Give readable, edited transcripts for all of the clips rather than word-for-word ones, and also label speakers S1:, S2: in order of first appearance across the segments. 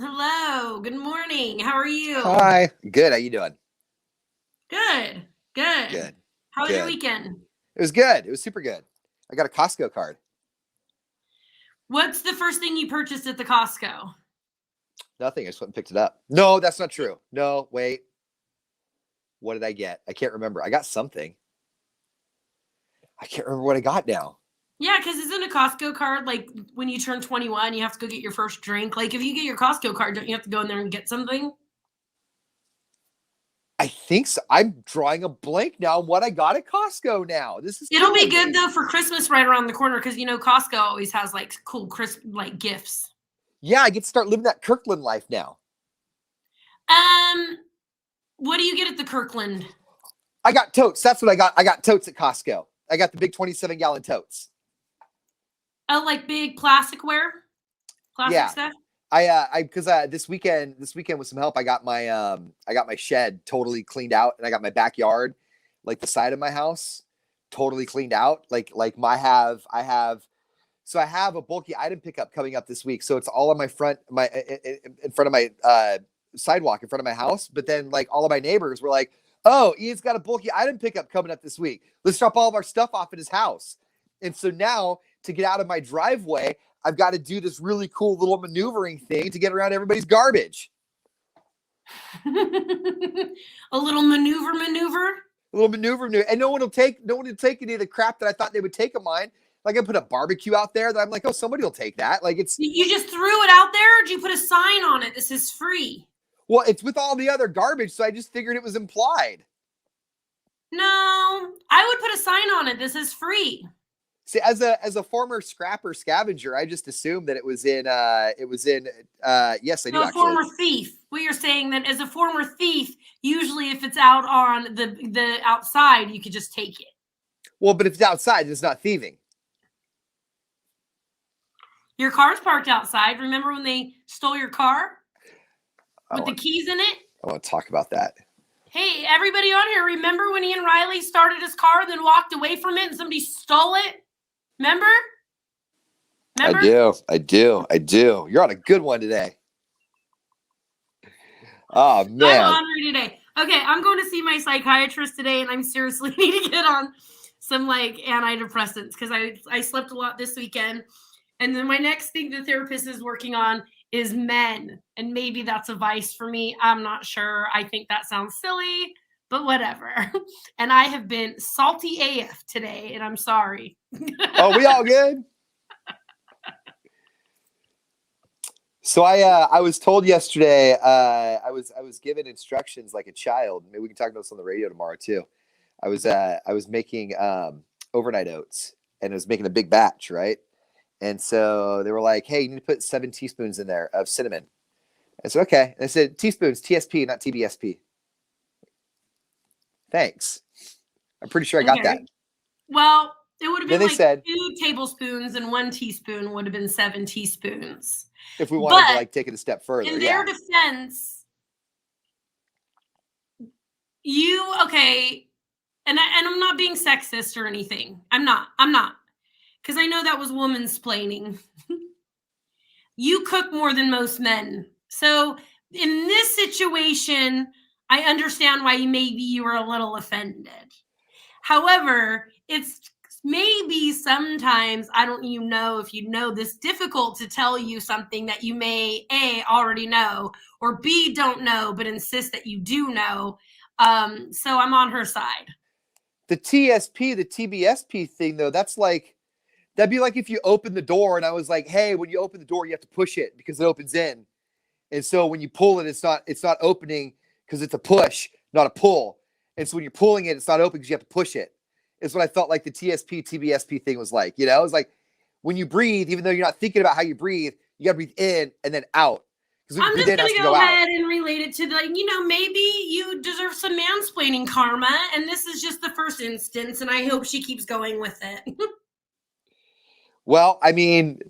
S1: Hello. Good morning. How are you?
S2: Hi. Good. How you doing?
S1: Good. Good.
S2: Good.
S1: How was your
S2: Good.
S1: weekend?
S2: It was good. It was super good. I got a Costco card.
S1: What's the first thing you purchased at the Costco?
S2: Nothing. I just went and picked it up. No, that's not true. No, wait. What did I get? I can't remember. I got something. I can't remember what I got now.
S1: Yeah, because isn't a Costco card like when you turn 21, you have to go get your first drink? Like if you get your Costco card, don't you have to go in there and get something?
S2: I think so. I'm drawing a blank now on what I got at Costco now. This is
S1: It'll be
S2: killing
S1: good
S2: me.
S1: though for Christmas right around the corner because Costco always has like cool crisp like gifts.
S2: Yeah, I get to start living that Kirkland life now.
S1: Um, what do you get at the Kirkland?
S2: I got totes. That's what I got. I got totes at Costco. I got the big 27-gallon totes.
S1: Oh, like big plastic
S2: Yeah.
S1: stuff.
S2: Because this weekend with some help, I got my shed totally cleaned out, and I got my backyard, like the side of my house, totally cleaned out. I have a bulky item pickup coming up this week, so it's all on my front, in front of my sidewalk in front of my house. But then like all of my neighbors were like, "Oh, Ian's got a bulky item pickup coming up this week. Let's drop all of our stuff off at his house." And so now to get out of my driveway, I've got to do this really cool little maneuvering thing to get around everybody's garbage.
S1: A little maneuver.
S2: A little maneuver, and no one will take any of the crap that I thought they would take of mine. Like I put a barbecue out there that I'm like, oh, somebody will take that. Like it's
S1: You just threw it out there, or did you put a sign on it? This is free.
S2: well, it's with all the other garbage, so I just figured it was implied.
S1: No, I would put a sign on it. This is free.
S2: See, as a former scrapper scavenger, I just assumed that it was in yes, I do
S1: A
S2: actually.
S1: former thief. What you're saying that as a former thief, usually if it's out on the outside, you could just take it.
S2: Well, but if it's outside, it's not thieving.
S1: Your car's parked outside. Remember when they stole your car with the keys in it?
S2: I want to talk about that.
S1: Hey, everybody on here, remember when Ian Riley started his car, then walked away from it and somebody stole it? Remember?
S2: I do. You're on a good one today. Oh, man.
S1: I'm hungry today. Okay, I'm going to see my psychiatrist today, and I'm seriously need to get on some like antidepressants because I slept a lot this weekend. And then my next thing the therapist is working on is men. And maybe that's a vice for me. I'm not sure. I think that sounds silly, but whatever. And I have been salty AF today, and I'm sorry.
S2: Oh, we all good? So I was told yesterday, I was given instructions like a child. Maybe we can talk about this on the radio tomorrow too. I was making overnight oats, and I was making a big batch, right? And so they were like, "Hey, you need to put 7 teaspoons in there of cinnamon." I said, "Okay." And I said, "Teaspoons, TSP, not TBSP." Thanks. I'm pretty sure I got that.
S1: Well, it would have been
S2: Then they
S1: like
S2: said
S1: 2 tablespoons and 1 teaspoon would have been 7 teaspoons.
S2: If we wanted to like take it a step further.
S1: In their defense, and I'm not being sexist or anything. I'm not. Because I know that was womansplaining. You cook more than most men. So in this situation, I understand why maybe you were a little offended. However, it's maybe sometimes, I don't even know if you know this, difficult to tell you something that you may A, already know, or B, don't know, but insist that you do know. So I'm on her side.
S2: The TSP, the TBSP thing, though, that'd be like if you open the door and I was like, hey, when you open the door, you have to push it because it opens in. And so when you pull it, it's not opening because it's a push, not a pull. And so when you're pulling it, it's not open because you have to push it. It's what I felt like the TSP, TBSP thing was like. It was like when you breathe, even though you're not thinking about how you breathe, you got to breathe in and then out.
S1: I'm just going to go ahead and relate it to maybe you deserve some mansplaining karma, and this is just the first instance, and I hope she keeps going with it.
S2: Well, I mean,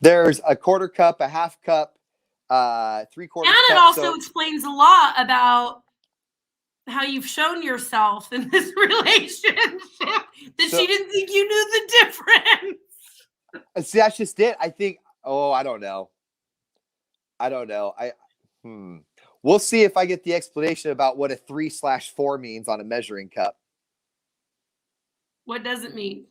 S2: there's a quarter cup, a half cup, 3/4 cup.
S1: And it also explains a lot about how you've shown yourself in this relationship that she didn't think you knew the difference.
S2: See, that's just it. I think, I don't know. I don't know. We'll see if I get the explanation about what a 3/4 means on a measuring cup.
S1: What does it mean?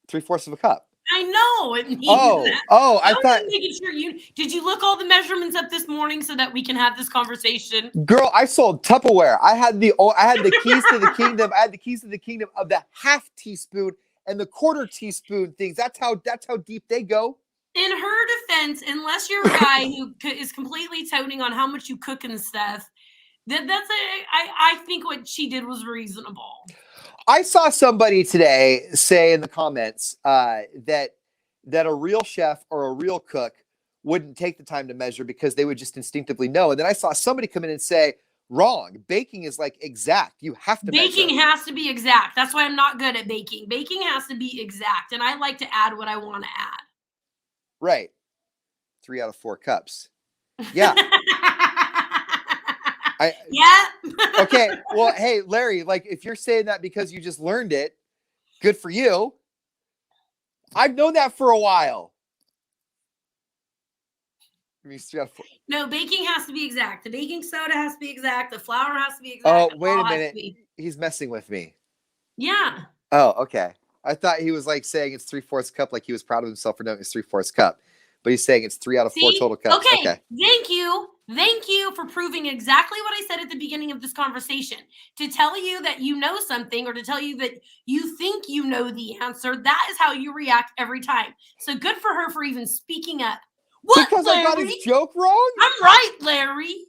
S2: 3/4 of a cup.
S1: I know it means that.
S2: I
S1: was
S2: thought.
S1: just making sure did you look all the measurements up this morning so that we can have this conversation?
S2: Girl, I sold Tupperware. I had the keys to the kingdom. I had the keys to the kingdom of the half teaspoon and the quarter teaspoon things. That's how deep they go.
S1: In her defense, unless you're a guy who is completely toting on how much you cook and stuff, I think what she did was reasonable.
S2: I saw somebody today say in the comments that a real chef or a real cook wouldn't take the time to measure because they would just instinctively know. And then I saw somebody come in and say, wrong. Baking is like exact. You have to
S1: Baking
S2: measure.
S1: has to be exact. That's why I'm not good at baking. Baking has to be exact. And I like to add what I want to add.
S2: Right. 3 out of 4 cups. Yeah.
S1: Yeah.
S2: Okay. Well, hey, Larry, like if you're saying that because you just learned it, good for you. I've known that for a while.
S1: No, baking has to be exact. The baking soda has to be exact. The flour has to be exact.
S2: Oh, wait a minute. He's messing with me.
S1: Yeah.
S2: Oh, okay. I thought he was like saying it's 3/4 cup, like he was proud of himself for knowing it's 3/4 cup. But he's saying it's 3 out of 4 total cups.
S1: Okay. Thank you. Thank you for proving exactly what I said at the beginning of this conversation. To tell you that you know something or to tell you that you think you know the answer, that is how you react every time. So good for her for even speaking up. What,
S2: because
S1: Larry?
S2: I got his joke wrong?
S1: I'm right, Larry.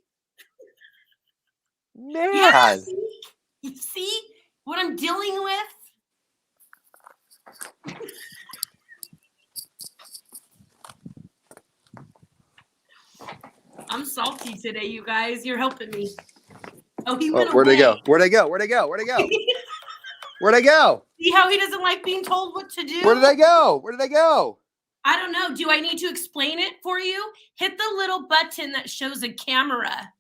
S2: Man.
S1: Yeah, you see what I'm dealing with? I'm salty today, you guys. You're helping me. Oh, he went away.
S2: Where'd I go? Where'd I go? Where'd I go? Where'd I go? Where'd I go?
S1: See how he doesn't like being told what to do?
S2: Where did I go? Where did I go?
S1: I don't know. Do I need to explain it for you? Hit the little button that shows a camera.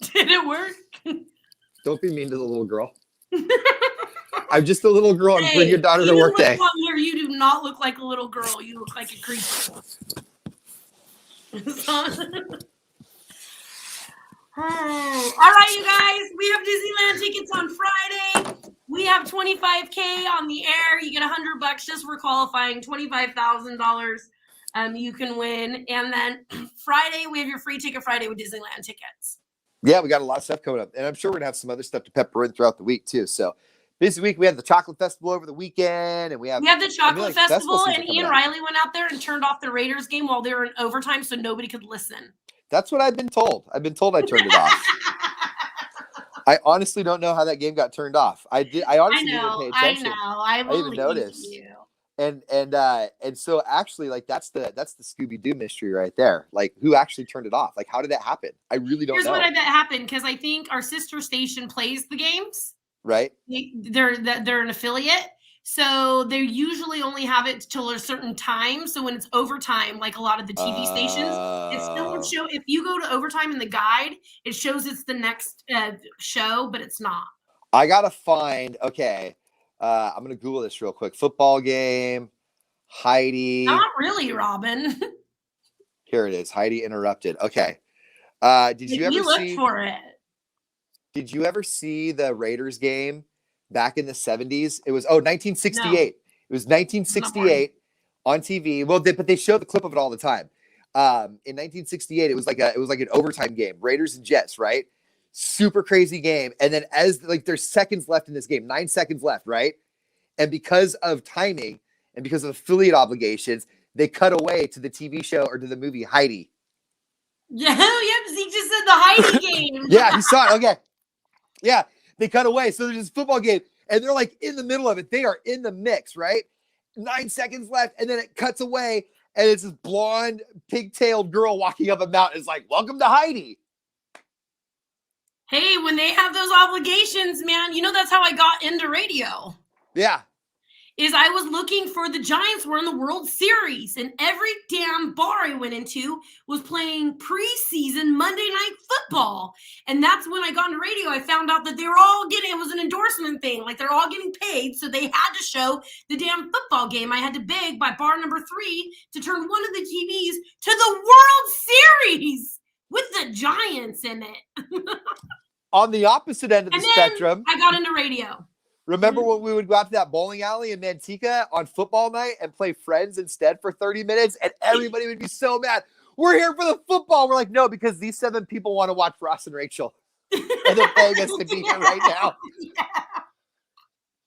S1: Did it work?
S2: Don't be mean to the little girl. I'm just a little girl and bring your daughter to work day.
S1: Here, you do not look like a little girl. You look like a creature. All right, you guys. We have Disneyland tickets on Friday. We have $25K on the air. You get $100 just for qualifying. $25,000 you can win. And then Friday, we have your free ticket Friday with Disneyland tickets.
S2: Yeah, we got a lot of stuff coming up. And I'm sure we're going to have some other stuff to pepper in throughout the week, too. So busy week. We had the chocolate festival over the weekend. And we have
S1: the chocolate festival. And I.R.L went out there and turned off the Raiders game while they were in overtime so nobody could listen.
S2: That's what I've been told. I've been told I turned it off. I honestly don't know how that game got turned off. I honestly didn't pay attention.
S1: I
S2: even noticed.
S1: You.
S2: And so actually, like that's the Scooby-Doo mystery right there. Like who actually turned it off? Like how did that happen? I really don't know.
S1: Here's what I bet happened because I think our sister station plays the games.
S2: Right.
S1: They're an affiliate. So they usually only have it till a certain time. So when it's overtime, like a lot of the TV stations, it still won't show. If you go to overtime in the guide, it shows it's the next show, but it's not.
S2: I gotta find. Okay, I'm gonna Google this real quick. Football game. Heidi.
S1: Not really, Robin.
S2: Here it is. Heidi interrupted. Okay. Did you ever
S1: look for it?
S2: Did you ever see the Raiders game? Back in the 70s, it was 1968. No. It was 1968 on TV. Well, but they show the clip of it all the time. In 1968, it was like an overtime game, Raiders and Jets, right? Super crazy game. And then as like there's seconds left in this game, 9 seconds left, right? And because of timing and because of affiliate obligations, they cut away to the TV show or to the movie Heidi.
S1: Yeah, he just said the Heidi game.
S2: Yeah, he saw it. Okay, yeah. They cut away. So there's this football game and they're like in the middle of it. They are in the mix, right? 9 seconds left. And then it cuts away and it's this blonde pigtailed girl walking up a mountain. It's like, welcome to Heidi.
S1: Hey, when they have those obligations, man, you know, that's how I got into radio.
S2: Yeah.
S1: is I was looking for the Giants were in the World Series, and every damn bar I went into was playing preseason Monday Night Football. And that's when I got into radio. I found out that they were all getting, it was an endorsement thing. Like they're all getting paid. So they had to show the damn football game. I had to beg by bar number 3 to turn one of the TVs to the World Series with the Giants in it.
S2: On the opposite end of the
S1: And then
S2: spectrum,
S1: I got into radio.
S2: remember when we would go out to that bowling alley in Manteca on football night and play Friends instead for 30 minutes? And everybody would be so mad. We're here for the football. We're like, no, because these 7 people want to watch Ross and Rachel. And they're paying us to be here right now.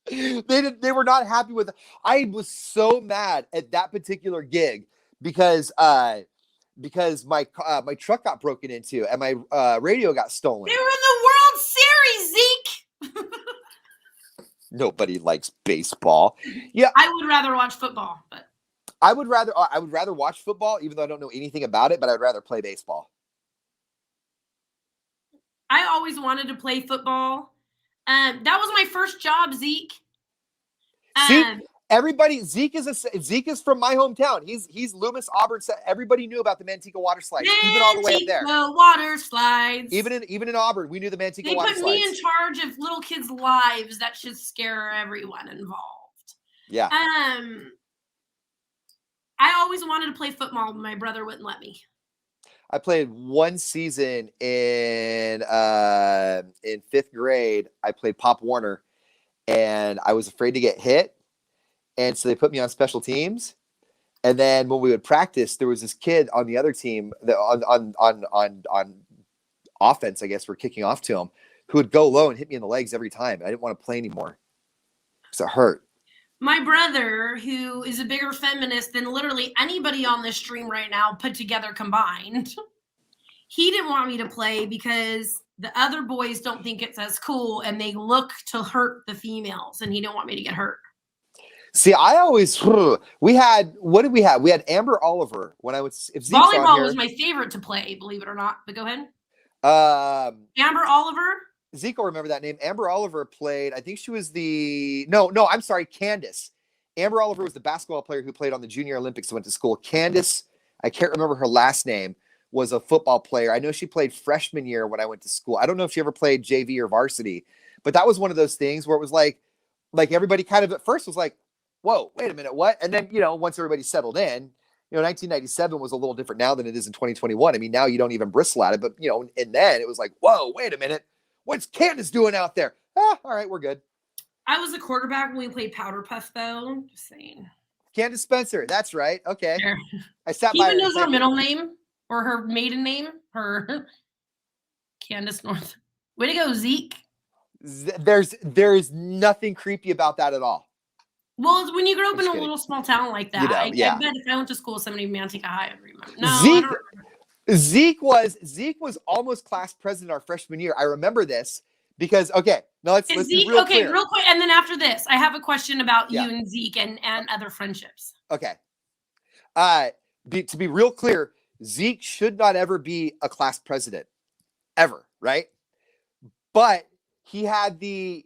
S2: They were not happy with it. I was so mad at that particular gig because my truck got broken into and my radio got stolen.
S1: They were in the World Series, Zeke.
S2: Nobody likes baseball. Yeah,
S1: I would rather watch football, but
S2: I would rather watch football, even though I don't know anything about it. But I'd rather play baseball.
S1: I always wanted to play football. That was my first job, Zeke.
S2: See, everybody, Zeke is from my hometown. He's Loomis, Auburn. Everybody knew about the Manteca water slides, even all the way up there.
S1: Water slides.
S2: Even in Auburn, we knew the Manteca water slides.
S1: They put me in charge of little kids' lives. That should scare everyone involved.
S2: Yeah.
S1: I always wanted to play football, but my brother wouldn't let me.
S2: I played one season in 5th grade. I played Pop Warner, and I was afraid to get hit, and so they put me on special teams. And then when we would practice, there was this kid on the other team that on offense, I guess we're kicking off to him, who would go low and hit me in the legs every time. I didn't want to play anymore because it hurt.
S1: My brother, who is a bigger feminist than literally anybody on this stream right now put together combined, he didn't want me to play because the other boys don't think it's as cool and they look to hurt the females, and he didn't want me to get hurt.
S2: See, we had Amber Oliver when I was, if Zeke's
S1: volleyball
S2: on here,
S1: was my favorite to play, believe it or not, but go ahead.
S2: Amber
S1: Oliver.
S2: Zeke will remember that name. Amber Oliver played, I think she was I'm sorry, Candace. Amber Oliver was the basketball player who played on the Junior Olympics and went to school. Candace, I can't remember her last name, was a football player. I know she played freshman year when I went to school. I don't know if she ever played JV or varsity, but that was one of those things where it was like everybody kind of at first was like, whoa, wait a minute, what? And then, once everybody settled in, 1997 was a little different now than it is in 2021. I mean, now you don't even bristle at it, but, and then it was like, whoa, wait a minute. What's Candace doing out there? All right, we're good.
S1: I was a quarterback when we played Powder Puff, though. Just saying.
S2: Candace Spencer. That's right. Okay.
S1: Sure.
S2: I sat
S1: he
S2: by
S1: even
S2: her.
S1: knows her middle name or her maiden name. Her Candace North. Way to go, Zeke.
S2: There's nothing creepy about that at all.
S1: Well, when you grow up in a little small town like that, I bet if I went to school with somebody in Manteca High, I'd remember. No,
S2: Zeke was almost class president our freshman year. I remember this because let's
S1: Zeke,
S2: be real clear.
S1: Real quick, and then after this, I have a question about you and Zeke and other friendships.
S2: Okay. To be real clear, Zeke should not ever be a class president, ever, right? But he had the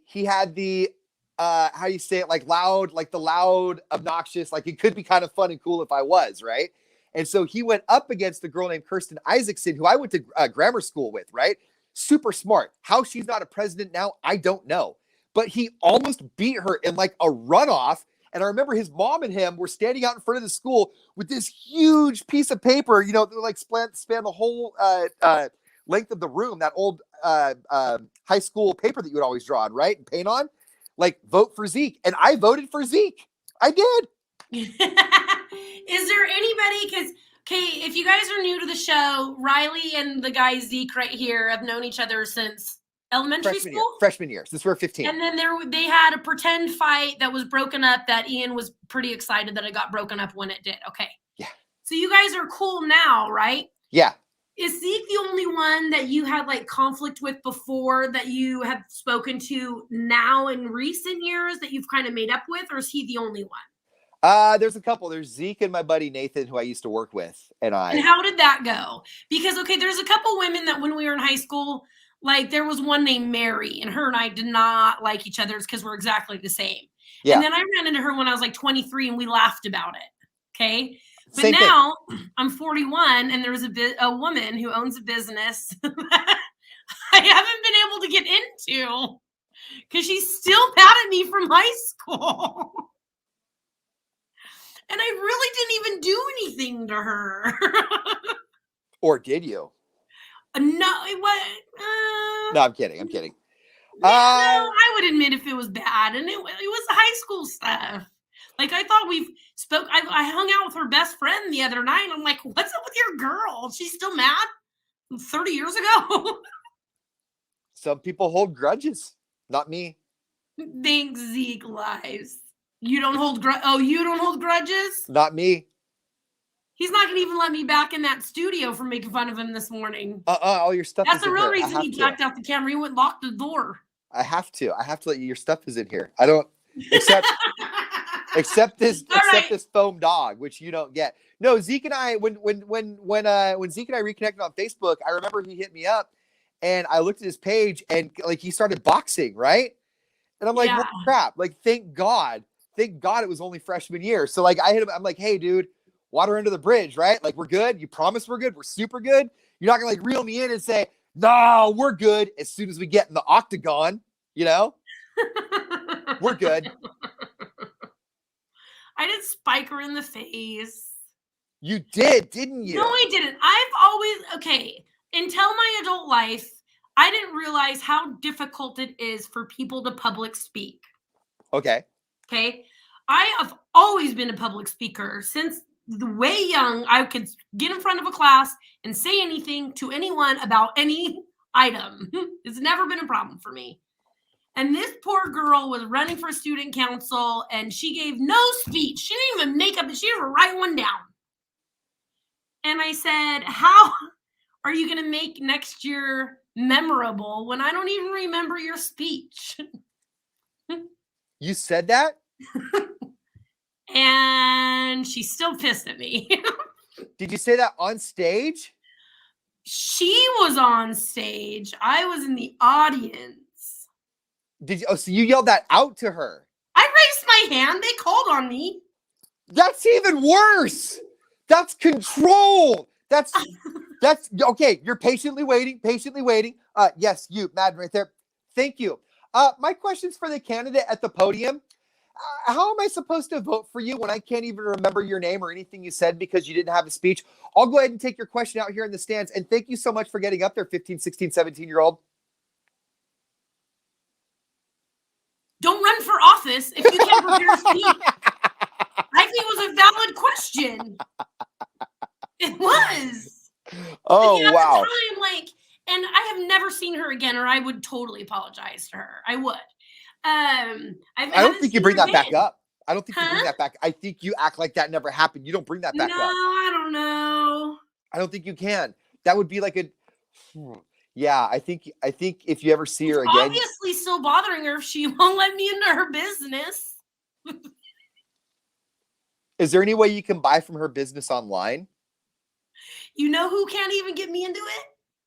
S2: how you say it, like loud, like the loud, obnoxious, like it could be kind of fun and cool if I was, right? And so he went up against a girl named Kirsten Isaacson, who I went to grammar school with, right? Super smart. How she's not a president now, I don't know. But he almost beat her in like a runoff. And I remember his mom and him were standing out in front of the school with this huge piece of paper, like span the whole length of the room, that old high school paper that you would always draw on, right? And paint on. Like, vote for Zeke. And I voted for Zeke. I did.
S1: Is there anybody, because, if you guys are new to the show, Riley and the guy Zeke right here have known each other since elementary school?
S2: Freshman year. Since we're 15.
S1: And then they had a pretend fight that was broken up that Ian was pretty excited that it got broken up when it did. Okay.
S2: Yeah.
S1: So you guys are cool now, right?
S2: Yeah.
S1: Is Zeke the only one that you had like conflict with before that you have spoken to now in recent years that you've kind of made up with, or is he the only one?
S2: There's a couple. There's Zeke and my buddy Nathan, who I used to work with, and I.
S1: And how did that go? Because there's a couple women that when we were in high school, like there was one named Mary, and her and I did not like each other because we're exactly the same.
S2: Yeah.
S1: And then I ran into her when I was like 23 and we laughed about it. Okay. But
S2: Same
S1: now I'm 41 and there's a woman who owns a business that I haven't been able to get into because she's still mad at me from high school. And I really didn't even do anything to her.
S2: Or did you?
S1: No, it was.
S2: No, I'm kidding. I'm kidding.
S1: Yeah, no, I would admit if it was bad, and it was high school stuff. Like I thought we spoke. I hung out with her best friend the other night. And I'm like, "What's up with your girl? She's still mad 30 years ago."
S2: Some people hold grudges. Not me.
S1: Thanks, Zeke lies. You don't hold you don't hold grudges?
S2: Not me.
S1: He's not gonna even let me back in that studio for making fun of him this morning.
S2: All your stuff.
S1: That's
S2: is
S1: the
S2: in
S1: real
S2: here.
S1: reason he backed out the camera. He wouldn't lock the door.
S2: I have to let you. Your stuff is in here. I don't except this this foam dog, which you don't get. No, Zeke and I when Zeke and I reconnected on Facebook, I remember he hit me up and I looked at his page and like he started boxing, right? And I'm like,
S1: Yeah.
S2: well, crap. Like, thank God it was only freshman year. So like I hit him, I'm like, hey dude, water under the bridge, right? Like we're good. You promise we're good. We're super good. You're not gonna like reel me in and say, no, we're good as soon as we get in the octagon, you know? We're good.
S1: I did spike her in the face.
S2: You did, didn't you?
S1: No, I didn't. I've always, until my adult life, I didn't realize how difficult it is for people to public speak.
S2: Okay.
S1: Okay. I have always been a public speaker since way young. I could get in front of a class and say anything to anyone about any item. It's never been a problem for me. And this poor girl was running for student council and she gave no speech. She didn't even make up, she didn't write one down. And I said, how are you going to make next year memorable when I don't even remember your speech?
S2: You said that?
S1: And she's still pissed at me.
S2: Did you say that on stage?
S1: She was on stage. I was in the audience.
S2: Did you? Oh, so you yelled that out to her?
S1: I raised my hand. They called on me.
S2: That's even worse. That's control. That's okay. You're patiently waiting. Yes, you, Madden, right there. Thank you. My question's for the candidate at the podium. How am I supposed to vote for you when I can't even remember your name or anything you said because you didn't have a speech? I'll go ahead and take your question out here in the stands. And thank you so much for getting up there, 15, 16, 17-year-old.
S1: Don't run for office if you can't prepare a speech. I think it was a valid question. It was.
S2: Oh, wow.
S1: At the time, and I have never seen her again, or I would totally apologize to her. I would. I
S2: don't think you bring that back up. I don't think you
S1: Huh?
S2: bring that back. I think you act like that never happened. You don't bring that back up.
S1: No, I don't know.
S2: I don't think you can. That would be like a. Yeah, I think if you ever see her again,
S1: Obviously still bothering her if she won't let me into her business.
S2: is there any way you can buy from her business online?
S1: You know who can't even get me into it?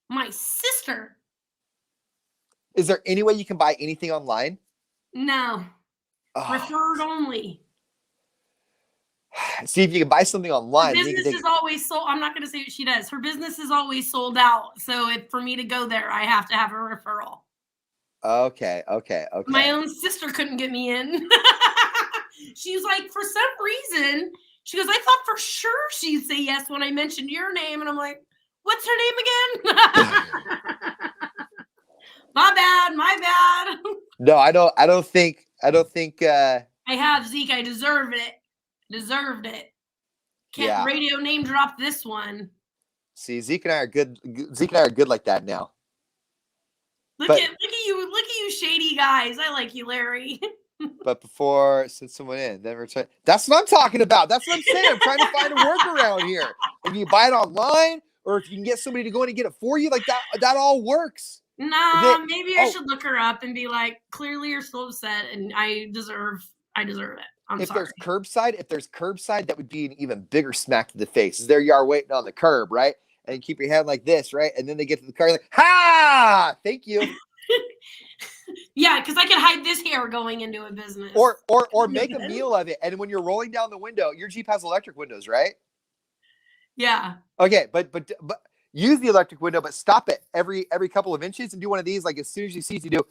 S1: My sister.
S2: Is there any way you can buy anything online?
S1: No.
S2: Oh.
S1: Referred only.
S2: See if you can buy something online.
S1: Her business is always sold. I'm not going to say what she does. Her business is always sold out. So for me to go there, I have to have a referral.
S2: Okay.
S1: My own sister couldn't get me in. She's like, for some reason, she goes, I thought for sure she'd say yes when I mentioned your name. And I'm like, what's her name again? My bad.
S2: No, I don't think.
S1: I have, Zeke. I deserved it. Can't radio name drop this one.
S2: See, Zeke and I are good. Zeke and I are good like that now.
S1: Look at you, shady guys. I like you, Larry.
S2: But before send someone in, then return. That's what I'm talking about. That's what I'm saying. I'm trying to find a workaround here. If you buy it online, or if you can get somebody to go in and get it for you, like that all works.
S1: Nah, maybe I should look her up and be like, clearly you're so upset, and I deserve it. I'm sorry.
S2: If there's curbside, that would be an even bigger smack to the face. There you are waiting on the curb, right? And you keep your hand like this, right? And then they get to the car, like, ha! Thank you.
S1: Yeah, because I could hide this hair going into a business.
S2: Or make a meal of it. And when you're rolling down the window, your Jeep has electric windows, right?
S1: Yeah.
S2: Okay, but use the electric window, but stop it every couple of inches and do one of these. Like as soon as you see it, you do.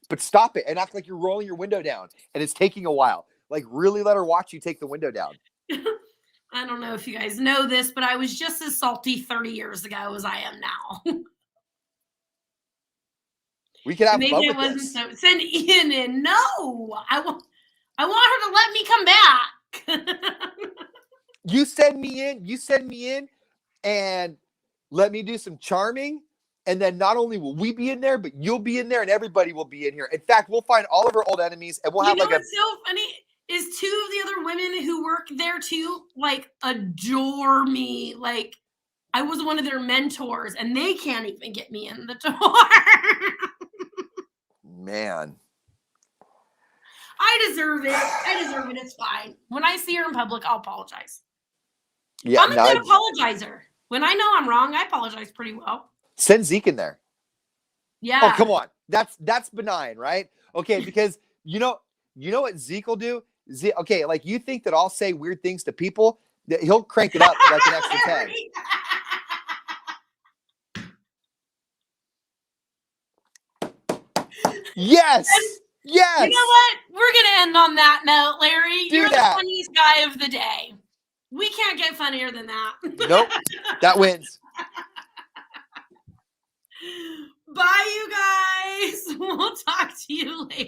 S2: But stop it and act like you're rolling your window down, and it's taking a while. Like really let her watch you take the window down.
S1: I don't know if you guys know this, but I was just as salty 30 years ago as I am now.
S2: We could have
S1: Maybe
S2: fun
S1: I
S2: with
S1: wasn't
S2: this.
S1: so. Send Ian in. No, I want her to let me come back.
S2: You send me in, and let me do some charming. And then not only will we be in there, but you'll be in there, and everybody will be in here. In fact, we'll find all of our old enemies, and we'll have like
S1: what's so funny is 2 of the other women who work there too, like adore me. Like I was one of their mentors, and they can't even get me in the door.
S2: Man.
S1: I deserve it. It's fine. When I see her in public, I'll apologize.
S2: Yeah,
S1: I'm a good apologizer. When I know I'm wrong, I apologize pretty well.
S2: Send Zeke in there.
S1: Yeah.
S2: Oh, come on. That's benign, right? Okay, because you know what Zeke will do? Okay, like you think that I'll say weird things to people, that he'll crank it up like an extra 10. Yes. Yes.
S1: You know what? We're going to end on that note, Larry. You're the funniest guy of the day. We can't get funnier than that.
S2: Nope. That wins.
S1: Bye, you guys. We'll talk to you later.